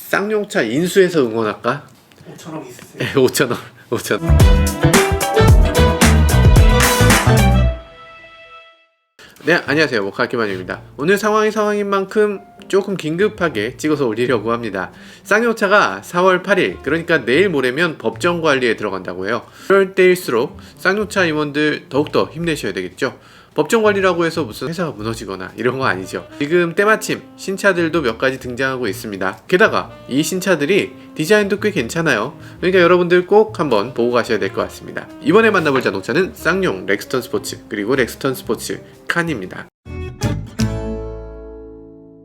쌍용차 인수해서 응원할까? 5,000원 있으세요? 네, 5,000원. 5,000원. 네, 안녕하세요. 모카키마니입니다. 오늘 상황인 만큼 조금 긴급하게 찍어서 올리려고 합니다. 쌍용차가 4월 8일, 그러니까 내일 모레면 법정 관리에 들어간다고 해요. 그럴 때일수록 쌍용차 임원들 더욱더 힘내셔야 되겠죠. 법정 관리라고 해서 무슨 회사가 무너지거나 이런 거 아니죠. 지금 때마침 신차들도 몇 가지 등장하고 있습니다. 게다가 이 신차들이 디자인도 꽤 괜찮아요. 그러니까 여러분들 꼭 한번 보고 가셔야 될 것 같습니다. 이번에 만나볼 자동차는 쌍용 렉스턴 스포츠 그리고 렉스턴 스포츠 칸입니다.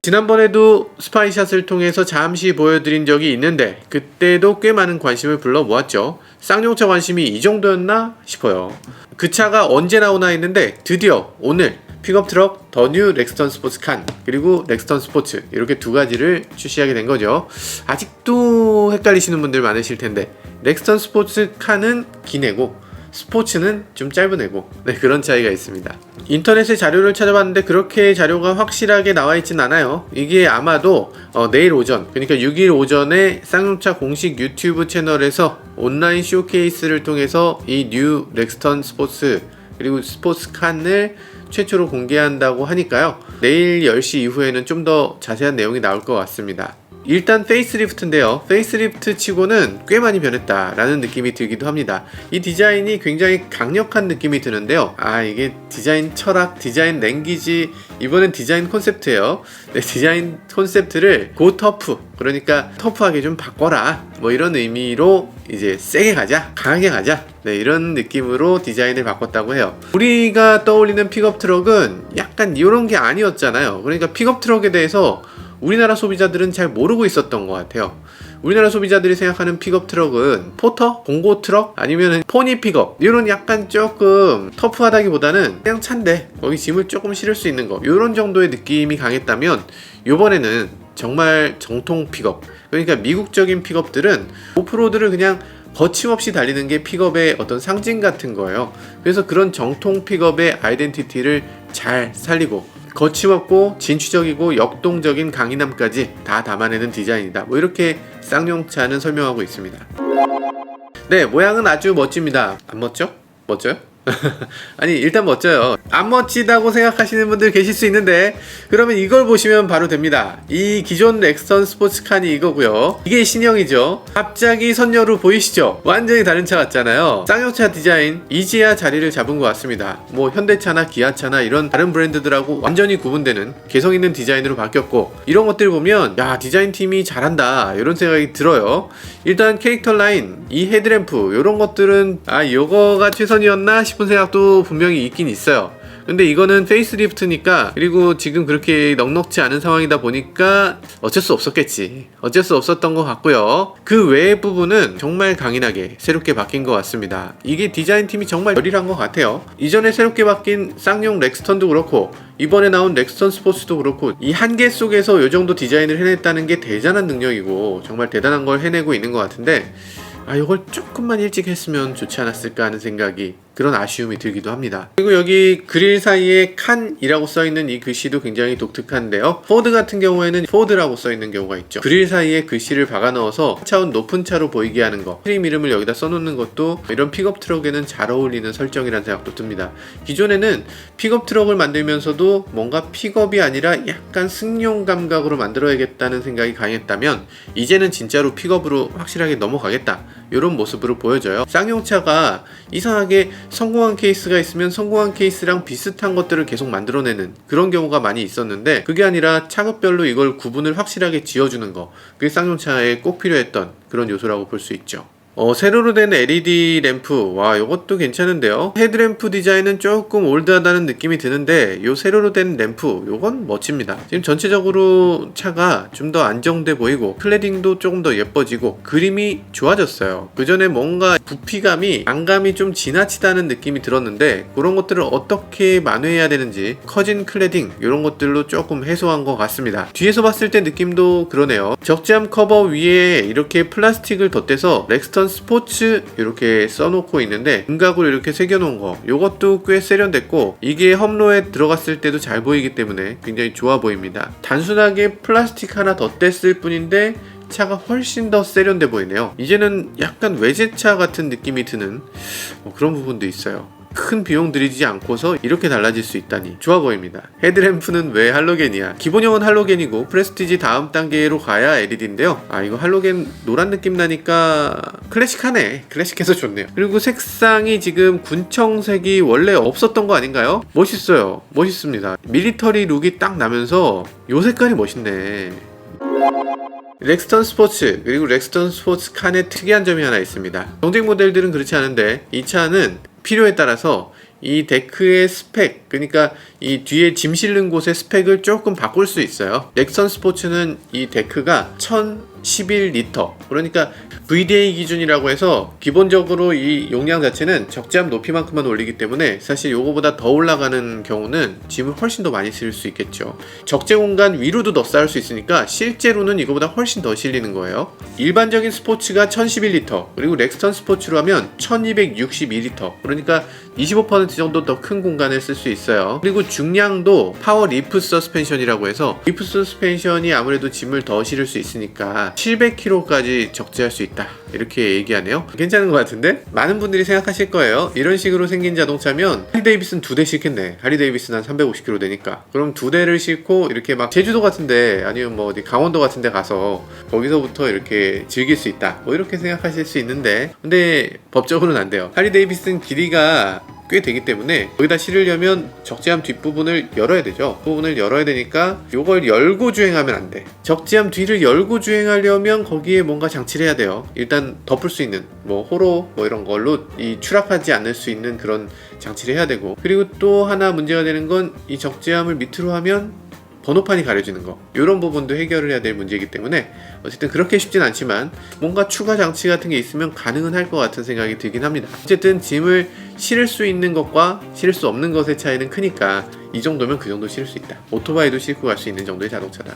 지난번에도 스파이샷을 통해서 잠시 보여드린 적이 있는데 그때도 꽤 많은 관심을 불러 모았죠. 쌍용차 관심이 이 정도였나 싶어요. 그 차가 언제 나오나 했는데 드디어 오늘 픽업 트럭 더 뉴 렉스턴 스포츠 칸 그리고 렉스턴 스포츠 이렇게 두 가지를 출시하게 된 거죠. 아직도 헷갈리시는 분들 많으실 텐데 렉스턴 스포츠 칸은 긴 애고 스포츠는 좀 짧은 애고 그런 차이가 있습니다. 인터넷에 자료를 찾아봤는데 그렇게 자료가 확실하게 나와 있진 않아요. 이게 아마도 내일 오전, 그러니까 6일 오전에 쌍용차 공식 유튜브 채널에서 온라인 쇼케이스를 통해서 이 뉴 렉스턴 스포츠 그리고 스포츠 칸을 최초로 공개한다고 하니까요. 내일 10시 이후에는 좀 더 자세한 내용이 나올 것 같습니다. 일단 페이스리프트인데요. 페이스리프트 치고는 꽤 많이 변했다라는 느낌이 들기도 합니다. 이 디자인이 굉장히 강력한 느낌이 드는데요. 이게 디자인 철학, 디자인 랭귀지, 이번엔 디자인 콘셉트예요. 디자인 콘셉트를 고 터프, 그러니까 터프하게 좀 바꿔라, 뭐 이런 의미로 이제 세게 가자, 강하게 가자, 이런 느낌으로 디자인을 바꿨다고 해요. 우리가 떠올리는 픽업 트럭은 약간 이런 게 아니었잖아요. 그러니까 픽업 트럭에 대해서 우리나라 소비자들은 잘 모르고 있었던 것 같아요. 우리나라 소비자들이 생각하는 픽업 트럭은 포터, 공고 트럭, 아니면 포니 픽업, 이런 약간 조금 터프하다기보다는 그냥 차인데 거기 짐을 조금 실을 수 있는 거, 이런 정도의 느낌이 강했다면 이번에는 정말 정통 픽업, 그러니까 미국적인 픽업들은 오프로드를 그냥 거침없이 달리는 게 픽업의 어떤 상징 같은 거예요. 그래서 그런 정통 픽업의 아이덴티티를 잘 살리고 거침없고 진취적이고 역동적인 강인함까지 다 담아내는 디자인이다, 뭐 이렇게 쌍용차는 설명하고 있습니다. 네, 모양은 아주 멋집니다. 안 멋져? 멋져요? 아니, 일단 멋져요. 안 멋지다고 생각하시는 분들 계실 수 있는데 그러면 이걸 보시면 바로 됩니다. 이 기존 렉스턴 스포츠칸이 이거고요. 이게 신형이죠. 갑자기 선녀로 보이시죠? 완전히 다른 차 같잖아요. 쌍용차 디자인 이제야 자리를 잡은 것 같습니다. 뭐 현대차나 기아차나 이런 다른 브랜드들하고 완전히 구분되는 개성 있는 디자인으로 바뀌었고, 이런 것들 보면 야, 디자인 팀이 잘한다 이런 생각이 들어요. 일단 캐릭터 라인, 이 헤드램프 이런 것들은 요거가 최선이었나 싶은 생각도 분명히 있긴 있어요. 근데 이거는 페이스리프트니까, 그리고 지금 그렇게 넉넉지 않은 상황이다 보니까 어쩔 수 없었겠지. 어쩔 수 없었던 것 같고요. 그 외의 부분은 정말 강인하게 새롭게 바뀐 것 같습니다. 이게 디자인 팀이 정말 열일한 것 같아요. 이전에 새롭게 바뀐 쌍용 렉스턴도 그렇고 이번에 나온 렉스턴 스포츠도 그렇고 이 한계 속에서 이 정도 디자인을 해냈다는 게 대단한 능력이고 정말 대단한 걸 해내고 있는 것 같은데, 이걸 조금만 일찍 했으면 좋지 않았을까 하는 생각이, 그런 아쉬움이 들기도 합니다. 그리고 여기 그릴 사이에 칸이라고 써있는 이 글씨도 굉장히 독특한데요. 포드 같은 경우에는 포드라고 써있는 경우가 있죠. 그릴 사이에 글씨를 박아 넣어서 한 차원 높은 차로 보이게 하는 거, 트림 이름을 여기다 써놓는 것도 이런 픽업 트럭에는 잘 어울리는 설정이라는 생각도 듭니다. 기존에는 픽업 트럭을 만들면서도 뭔가 픽업이 아니라 약간 승용 감각으로 만들어야겠다는 생각이 강했다면 이제는 진짜로 픽업으로 확실하게 넘어가겠다, 이런 모습으로 보여져요. 쌍용차가 이상하게 성공한 케이스가 있으면 성공한 케이스랑 비슷한 것들을 계속 만들어내는 그런 경우가 많이 있었는데, 그게 아니라 차급별로 이걸 구분을 확실하게 지어주는 거, 그게 쌍용차에 꼭 필요했던 그런 요소라고 볼 수 있죠. 세로로 된 LED 램프, 와, 이것도 괜찮은데요. 헤드램프 디자인은 조금 올드하다는 느낌이 드는데 요 세로로 된 램프, 요건 멋집니다. 지금 전체적으로 차가 좀 더 안정돼 보이고 클래딩도 조금 더 예뻐지고 그림이 좋아졌어요. 그 전에 뭔가 부피감이, 안감이 좀 지나치다는 느낌이 들었는데 그런 것들을 어떻게 만회해야 되는지 커진 클래딩, 이런 것들로 조금 해소한 것 같습니다. 뒤에서 봤을 때 느낌도 그러네요. 적재함 커버 위에 이렇게 플라스틱을 덧대서 렉스턴 스포츠 이렇게 써놓고 있는데 금각으로 이렇게 새겨놓은 거, 요것도 꽤 세련됐고 이게 험로에 들어갔을 때도 잘 보이기 때문에 굉장히 좋아 보입니다. 단순하게 플라스틱 하나 덧댔을 뿐인데 차가 훨씬 더 세련돼 보이네요. 이제는 약간 외제차 같은 느낌이 드는 그런 부분도 있어요. 큰 비용 들이지 않고서 이렇게 달라질 수 있다니 좋아 보입니다. 헤드램프는 왜 할로겐이야? 기본형은 할로겐이고 프레스티지 다음 단계로 가야 LED인데요. 이거 할로겐 노란 느낌 나니까 클래식하네. 클래식해서 좋네요. 그리고 색상이 지금 군청색이 원래 없었던 거 아닌가요? 멋있어요. 멋있습니다. 밀리터리 룩이 딱 나면서 요 색깔이 멋있네. 렉스턴 스포츠 그리고 렉스턴 스포츠 칸의 특이한 점이 하나 있습니다. 경쟁 모델들은 그렇지 않은데 이 차는 필요에 따라서 이 데크의 스펙, 그러니까 이 뒤에 짐 실는 곳의 스펙을 조금 바꿀 수 있어요. 넥선 스포츠는 이 데크가 1011리터, 그러니까 VDA 기준이라고 해서 기본적으로 이 용량 자체는 적재함 높이만큼만 올리기 때문에 사실 요거보다 더 올라가는 경우는 짐을 훨씬 더 많이 쓸 수 있겠죠. 적재 공간 위로도 더 쌓을 수 있으니까 실제로는 이거보다 훨씬 더 실리는 거예요. 일반적인 스포츠가 1011리터, 그리고 렉스턴 스포츠로 하면 1262리터, 그러니까 25% 정도 더 큰 공간을 쓸 수 있어요. 그리고 중량도 파워 리프 서스펜션이라고 해서 리프 서스펜션이 아무래도 짐을 더 실을 수 있으니까 700kg까지 적재할 수 있다, 이렇게 얘기하네요. 괜찮은 것 같은데? 많은 분들이 생각하실 거예요. 이런 식으로 생긴 자동차면 할리 데이비슨 2대 싣겠네. 할리 데이비슨 한 350kg 되니까. 그럼 2대를 싣고 이렇게 막 제주도 같은데, 아니면 뭐 어디 강원도 같은데 가서 거기서부터 이렇게 즐길 수 있다, 뭐 이렇게 생각하실 수 있는데, 근데 법적으로는 안 돼요. 할리 데이비슨 길이가 꽤 되기 때문에 여기다 실으려면 적재함 뒷부분을 열어야 되죠. 부분을 열어야 되니까 이걸 열고 주행하면 안 돼. 적재함 뒤를 열고 주행하려면 거기에 뭔가 장치를 해야 돼요. 일단 덮을 수 있는 뭐 호로 뭐 이런 걸로 이 추락하지 않을 수 있는 그런 장치를 해야 되고, 그리고 또 하나 문제가 되는 건 이 적재함을 밑으로 하면 번호판이 가려지는 거, 이런 부분도 해결을 해야 될 문제이기 때문에 어쨌든 그렇게 쉽진 않지만 뭔가 추가 장치 같은 게 있으면 가능은 할 것 같은 생각이 들긴 합니다. 어쨌든 짐을 실을 수 있는 것과 실을 수 없는 것의 차이는 크니까 이 정도면 그 정도 실을 수 있다. 오토바이도 싣고 갈 수 있는 정도의 자동차다.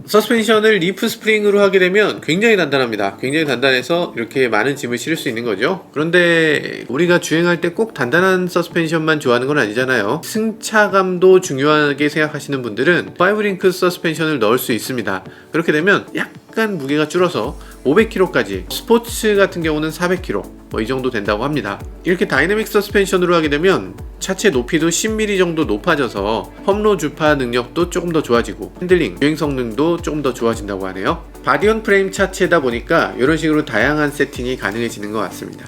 서스펜션을 리프 스프링으로 하게 되면 굉장히 단단합니다. 굉장히 단단해서 이렇게 많은 짐을 실을 수 있는 거죠. 그런데 우리가 주행할 때 꼭 단단한 서스펜션만 좋아하는 건 아니잖아요. 승차감도 중요하게 생각하시는 분들은 5링크 서스펜션을 넣을 수 있습니다. 그렇게 되면 약간 무게가 줄어서 500kg까지, 스포츠 같은 경우는 400kg 뭐 이 정도 된다고 합니다. 이렇게 다이내믹 서스펜션으로 하게 되면 차체 높이도 10mm 정도 높아져서 험로 주파 능력도 조금 더 좋아지고 핸들링, 주행 성능도 조금 더 좋아진다고 하네요. 바디온 프레임 차체다 보니까 이런 식으로 다양한 세팅이 가능해지는 것 같습니다.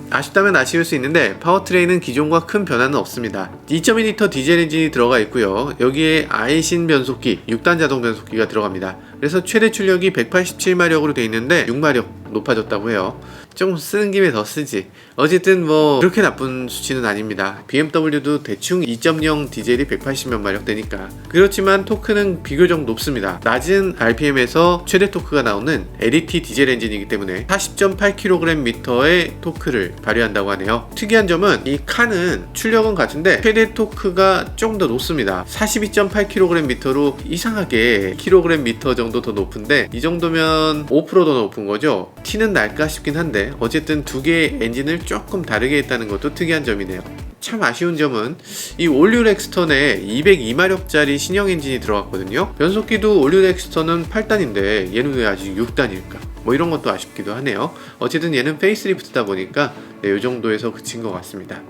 아쉽다면 아쉬울 수 있는데 파워트레인은 기존과 큰 변화는 없습니다. 2.2L 디젤 엔진이 들어가 있고요. 여기에 아이신 변속기, 6단 자동 변속기가 들어갑니다. 그래서 최대 출력이 187마력으로 되어 있는데 6마력 높아졌다고 해요. 좀 쓰는 김에 더 쓰지. 어쨌든 뭐 그렇게 나쁜 수치는 아닙니다. BMW도 대충 2.0 디젤이 180몇 마력 되니까. 그렇지만 토크는 비교적 높습니다. 낮은 RPM에서 최대 토크가 나오는 LET 디젤 엔진이기 때문에 40.8kgm의 토크를 발휘한다고 하네요. 특이한 점은 이 칸은 출력은 같은데 최대 토크가 조금 더 높습니다. 42.8kgm로 이상하게 kgm 정도 더 높은데, 이 정도면 5%더 높은 거죠. 티는 날까 싶긴 한데 어쨌든 두 개의 엔진을 조금 다르게 했다는 것도 특이한 점이네요. 참 아쉬운 점은 이 올류 렉스턴에 202마력짜리 신형 엔진이 들어갔거든요. 변속기도 올류 렉스턴은 8단인데 얘는 왜 아직 6단일까? 뭐 이런 것도 아쉽기도 하네요. 어쨌든 얘는 페이스리프트다 보니까 이 정도에서 그친 것 같습니다.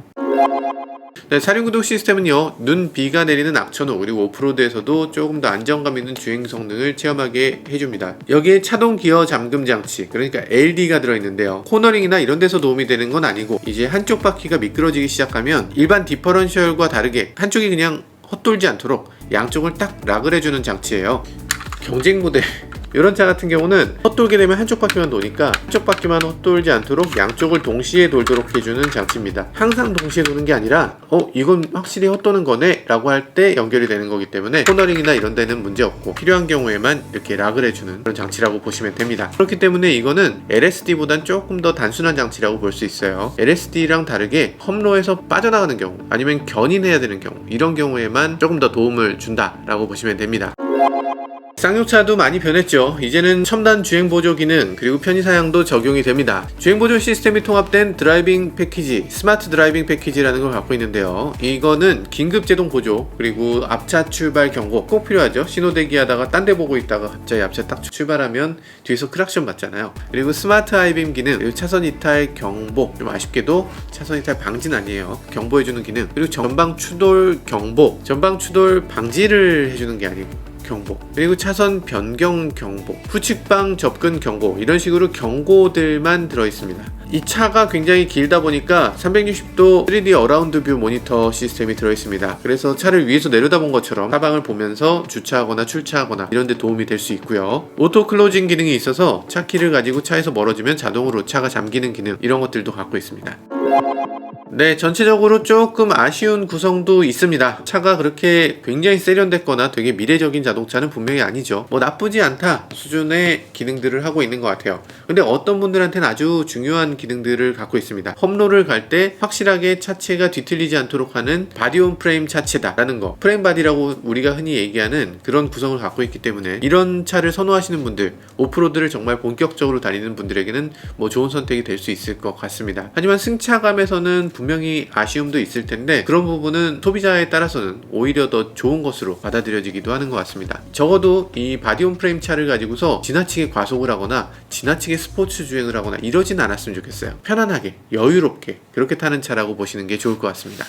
네, 사륜구동 시스템은요, 눈, 비가 내리는 악천후 그리고 오프로드에서도 조금 더 안정감 있는 주행 성능을 체험하게 해줍니다. 여기에 차동 기어 잠금 장치, 그러니까 LD가 들어있는데요, 코너링이나 이런 데서 도움이 되는 건 아니고 이제 한쪽 바퀴가 미끄러지기 시작하면 일반 디퍼런셜과 다르게 한쪽이 그냥 헛돌지 않도록 양쪽을 딱 락을 해주는 장치예요. 경쟁 모델 이런 차 같은 경우는 헛돌게 되면 한쪽 바퀴만 도니까 한쪽 바퀴만 헛돌지 않도록 양쪽을 동시에 돌도록 해주는 장치입니다. 항상 동시에 도는 게 아니라 이건 확실히 헛도는 거네 라고 할 때 연결이 되는 거기 때문에 코너링이나 이런 데는 문제 없고 필요한 경우에만 이렇게 락을 해주는 그런 장치라고 보시면 됩니다. 그렇기 때문에 이거는 LSD보단 조금 더 단순한 장치라고 볼 수 있어요. LSD랑 다르게 험로에서 빠져나가는 경우, 아니면 견인해야 되는 경우, 이런 경우에만 조금 더 도움을 준다 라고 보시면 됩니다. 쌍용차도 많이 변했죠. 이제는 첨단 주행보조 기능 그리고 편의사양도 적용이 됩니다. 주행보조 시스템이 통합된 드라이빙 패키지, 스마트 드라이빙 패키지라는 걸 갖고 있는데요. 이거는 긴급제동 보조 그리고 앞차 출발 경고 꼭 필요하죠. 신호 대기하다가 딴 데 보고 있다가 갑자기 앞차 딱 출발하면 뒤에서 크락션 받잖아요. 그리고 스마트 하이빔 기능, 그리고 차선 이탈 경보, 좀 아쉽게도 차선 이탈 방지는 아니에요. 경보해주는 기능, 그리고 전방 추돌 경보, 전방 추돌 방지를 해주는 게 아니고 경보, 그리고 차선 변경 경보, 후측방 접근 경고, 이런 식으로 경고들만 들어있습니다. 이 차가 굉장히 길다 보니까 360도 3D 어라운드 뷰 모니터 시스템이 들어있습니다. 그래서 차를 위에서 내려다본 것처럼 사방을 보면서 주차하거나 출차하거나 이런 데 도움이 될 수 있고요. 오토 클로징 기능이 있어서 차 키를 가지고 차에서 멀어지면 자동으로 차가 잠기는 기능, 이런 것들도 갖고 있습니다. 네, 전체적으로 조금 아쉬운 구성도 있습니다. 차가 그렇게 굉장히 세련됐거나 되게 미래적인 자동차는 분명히 아니죠. 뭐 나쁘지 않다 수준의 기능들을 하고 있는 것 같아요. 근데 어떤 분들한테는 아주 중요한 기능들을 갖고 있습니다. 험로를 갈 때 확실하게 차체가 뒤틀리지 않도록 하는 바디온 프레임 차체다 라는 거, 프레임 바디라고 우리가 흔히 얘기하는 그런 구성을 갖고 있기 때문에 이런 차를 선호하시는 분들, 오프로드를 정말 본격적으로 다니는 분들에게는 뭐 좋은 선택이 될 수 있을 것 같습니다. 하지만 승차감에서는 분명히 아쉬움도 있을 텐데 그런 부분은 소비자에 따라서는 오히려 더 좋은 것으로 받아들여지기도 하는 것 같습니다. 적어도 이 바디온 프레임 차를 가지고서 지나치게 과속을 하거나 지나치게 스포츠 주행을 하거나 이러진 않았으면 좋겠어요. 편안하게 여유롭게 그렇게 타는 차라고 보시는 게 좋을 것 같습니다.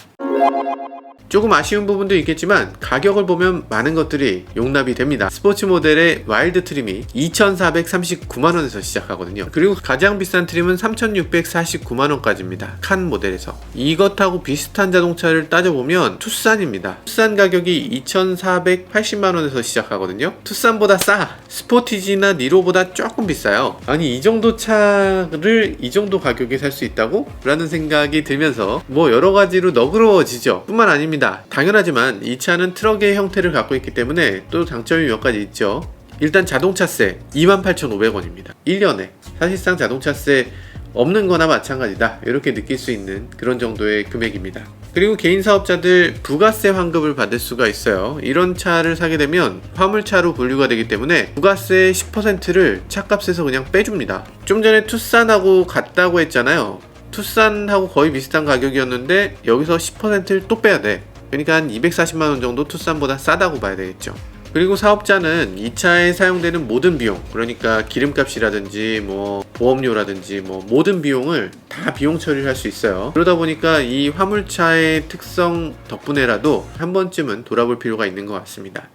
조금 아쉬운 부분도 있겠지만 가격을 보면 많은 것들이 용납이 됩니다. 스포츠 모델의 와일드 트림이 2,439만원에서 시작하거든요. 그리고 가장 비싼 트림은 3,649만원까지입니다. 칸 모델에서. 이것하고 비슷한 자동차를 따져보면 투싼입니다. 투싼 가격이 2,480만원에서 시작하거든요. 투싼보다 싸! 스포티지나 니로보다 조금 비싸요. 아니 이 정도 차를 이 정도 가격에 살 수 있다고? 라는 생각이 들면서 뭐 여러가지로 너그러워지죠. 뿐만 아닙니다. 당연하지만 이 차는 트럭의 형태를 갖고 있기 때문에 또 장점이 몇 가지 있죠. 일단 자동차세 28,500원입니다. 1년에. 사실상 자동차세 없는 거나 마찬가지다 이렇게 느낄 수 있는 그런 정도의 금액입니다. 그리고 개인 사업자들 부가세 환급을 받을 수가 있어요. 이런 차를 사게 되면 화물차로 분류가 되기 때문에 부가세 10%를 차값에서 그냥 빼줍니다. 좀 전에 투싼하고 같다고 했잖아요. 투싼하고 거의 비슷한 가격이었는데 여기서 10%를 또 빼야 돼. 그러니까 한 240만원 정도 투싼보다 싸다고 봐야 되겠죠. 그리고 사업자는 이 차에 사용되는 모든 비용, 그러니까 기름값이라든지 뭐 보험료라든지 뭐 모든 비용을 다 비용 처리를 할 수 있어요. 그러다 보니까 이 화물차의 특성 덕분에라도 한 번쯤은 돌아볼 필요가 있는 것 같습니다.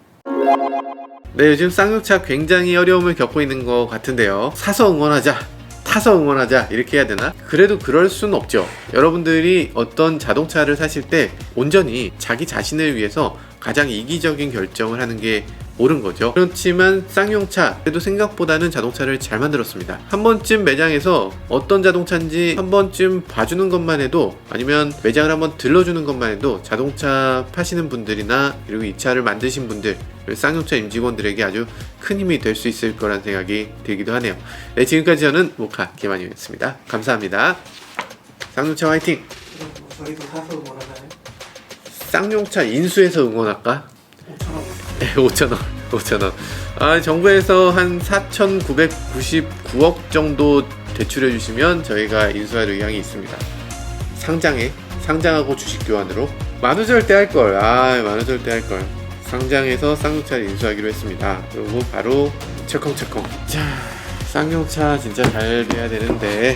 네, 요즘 쌍용차 굉장히 어려움을 겪고 있는 것 같은데요. 사서 응원하자, 타서 응원하자 이렇게 해야 되나? 그래도 그럴 순 없죠. 여러분들이 어떤 자동차를 사실 때 온전히 자기 자신을 위해서 가장 이기적인 결정을 하는 게 옳은 거죠. 그렇지만 쌍용차 그래도 생각보다는 자동차를 잘 만들었습니다. 한 번쯤 매장에서 어떤 자동차인지 한 번쯤 봐주는 것만 해도, 아니면 매장을 한번 들러주는 것만 해도 자동차 파시는 분들이나 그리고 이 차를 만드신 분들, 쌍용차 임직원들에게 아주 큰 힘이 될 수 있을 거란 생각이 들기도 하네요. 네, 지금까지 저는 모카 김한용이었습니다. 감사합니다. 쌍용차 화이팅! 저희도 사서 응원하나요? 쌍용차 인수해서 응원할까? 5,000원. 네, 5,000원. 5,000원. 아, 정부에서 한 4,999억 정도 대출해 주시면 저희가 인수할 의향이 있습니다. 상장하고 주식 교환으로 만우절 때 할걸. 만우절 때 할걸. 상장해서 쌍용차를 인수하기로 했습니다. 그리고 바로 철컹철컹. 자, 쌍용차 진짜 잘 돼야 되는데